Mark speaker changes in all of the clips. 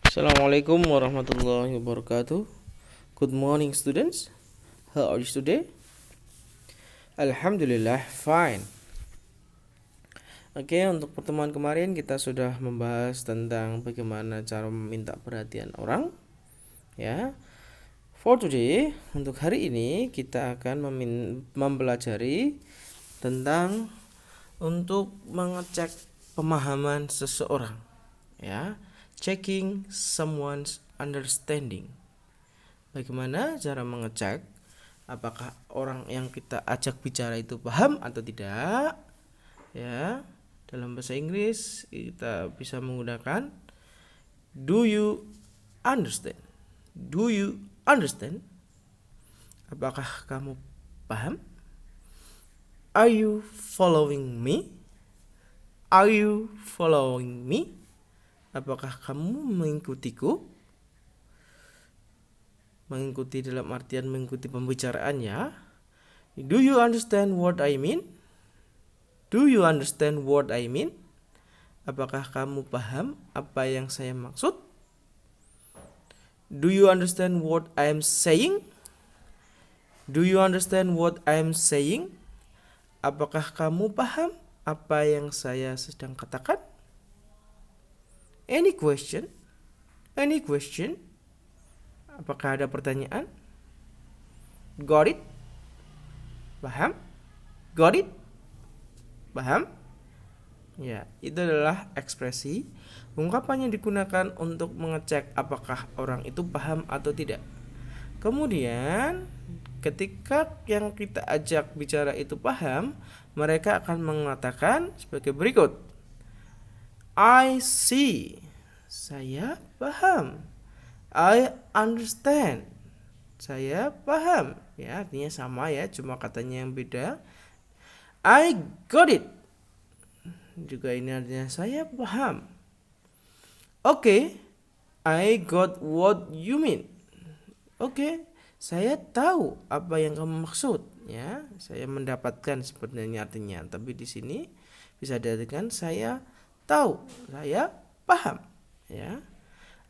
Speaker 1: Assalamualaikum warahmatullahi wabarakatuh. Good morning students. How are you today? Alhamdulillah fine. Oke, untuk pertemuan kemarin kita sudah membahas tentang bagaimana cara meminta perhatian orang. Ya. For today, untuk hari ini kita akan mempelajari tentang untuk mengecek pemahaman seseorang. Ya. Checking someone's understanding. Bagaimana cara mengecek apakah orang yang kita ajak bicara itu paham atau tidak? Ya, dalam bahasa Inggris kita bisa menggunakan do you understand? Do you understand? Apakah kamu paham? Are you following me? Are you following me? Apakah kamu mengikutiku? Mengikuti dalam artian mengikuti pembicaraannya. Do you understand what I mean? Do you understand what I mean? Apakah kamu paham apa yang saya maksud? Do you understand what I am saying? Do you understand what I am saying? Apakah kamu paham apa yang saya sedang katakan? Any question? Any question? Apakah ada pertanyaan? Got it? Paham? Got it? Paham? Ya, itu adalah ekspresi ungkapan yang digunakan untuk mengecek apakah orang itu paham atau tidak. Kemudian, ketika yang kita ajak bicara itu paham, mereka akan mengatakan sebagai berikut. I see. Saya paham. I understand. Saya paham. Ya, artinya sama ya, cuma katanya yang beda. I got it. Juga ini artinya saya paham. Okay, I got what you mean. Oke, saya tahu apa yang kamu maksud. Ya, saya mendapatkan sebenarnya artinya, tapi di sini bisa diartikan saya tahu, saya paham. Ya.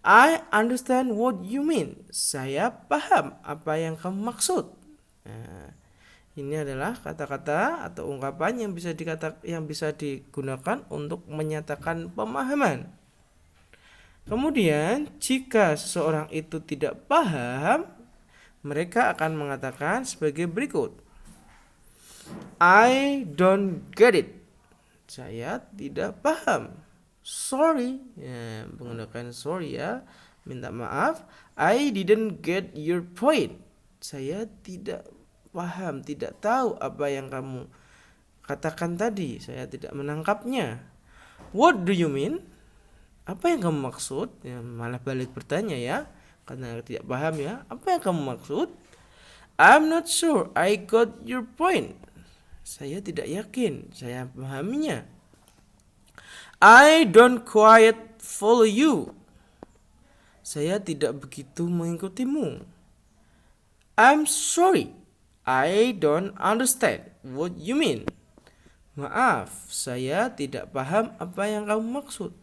Speaker 1: I understand what you mean. Saya paham apa yang kamu maksud. Nah, ini adalah kata-kata atau ungkapan yang bisa digunakan untuk menyatakan pemahaman. Kemudian, jika seseorang itu tidak paham, mereka akan mengatakan sebagai berikut. I don't get it. Saya tidak paham. Sorry, ya, menggunakan sorry ya, minta maaf. I didn't get your point. Saya tidak paham, tidak tahu apa yang kamu katakan tadi. Saya tidak menangkapnya. What do you mean? Apa yang kamu maksud? Ya, malah balik bertanya ya, karena tidak paham ya. Apa yang kamu maksud? I'm not sure I got your point. Saya tidak yakin saya memahaminya. I don't quite follow you. Saya tidak begitu mengikutimu. I'm sorry, I don't understand what you mean. Maaf, saya tidak paham apa yang kamu maksud.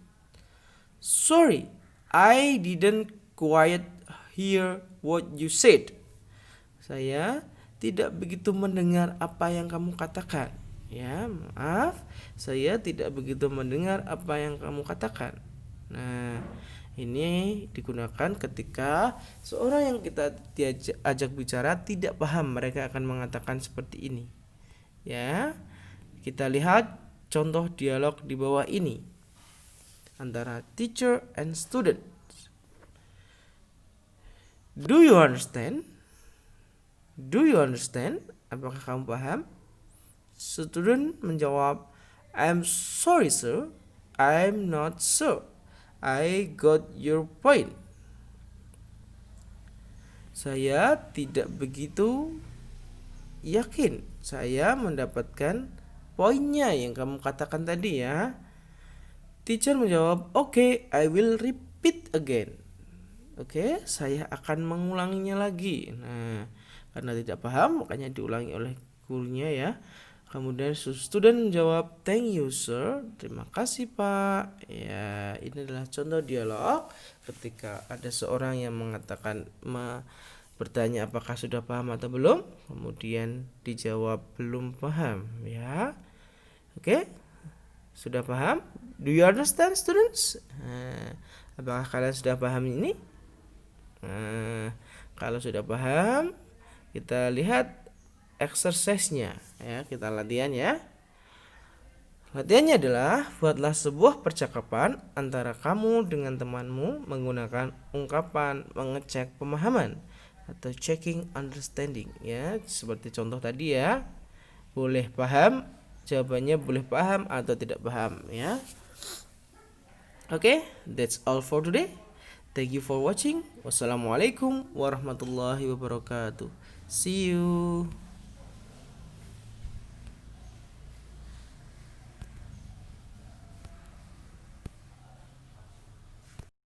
Speaker 1: Sorry, I didn't quite hear what you said. Saya tidak begitu mendengar apa yang kamu katakan. Ya, maaf, saya tidak begitu mendengar apa yang kamu katakan. Nah, ini digunakan ketika seorang yang kita ajak bicara tidak paham, mereka akan mengatakan seperti ini. Ya, kita lihat contoh dialog di bawah ini antara teacher and student. Do you understand? Do you understand? Apakah kamu paham? Student menjawab, I'm sorry sir, I'm not sure. I got your point. Saya tidak begitu yakin saya mendapatkan poinnya yang kamu katakan tadi ya. Teacher menjawab, okay, I will repeat again. Oke, saya akan mengulanginya lagi. Nah, karena tidak paham makanya diulangi oleh gurunya ya. Kemudian student jawab, thank you sir, terima kasih pak. Ya, ini adalah contoh dialog ketika ada seorang yang mengatakan bertanya apakah sudah paham atau belum, kemudian dijawab belum paham. Ya, oke, sudah paham? Do you understand students? Apakah kalian sudah paham ini? Kalau sudah paham, kita lihat exercise-nya ya, kita latihan ya. Latihannya adalah buatlah sebuah percakapan antara kamu dengan temanmu menggunakan ungkapan mengecek pemahaman atau checking understanding ya, seperti contoh tadi ya. Boleh paham, jawabannya boleh paham atau tidak paham ya. Oke, that's all for today. Thank you for watching. Wassalamualaikum warahmatullahi wabarakatuh. See you.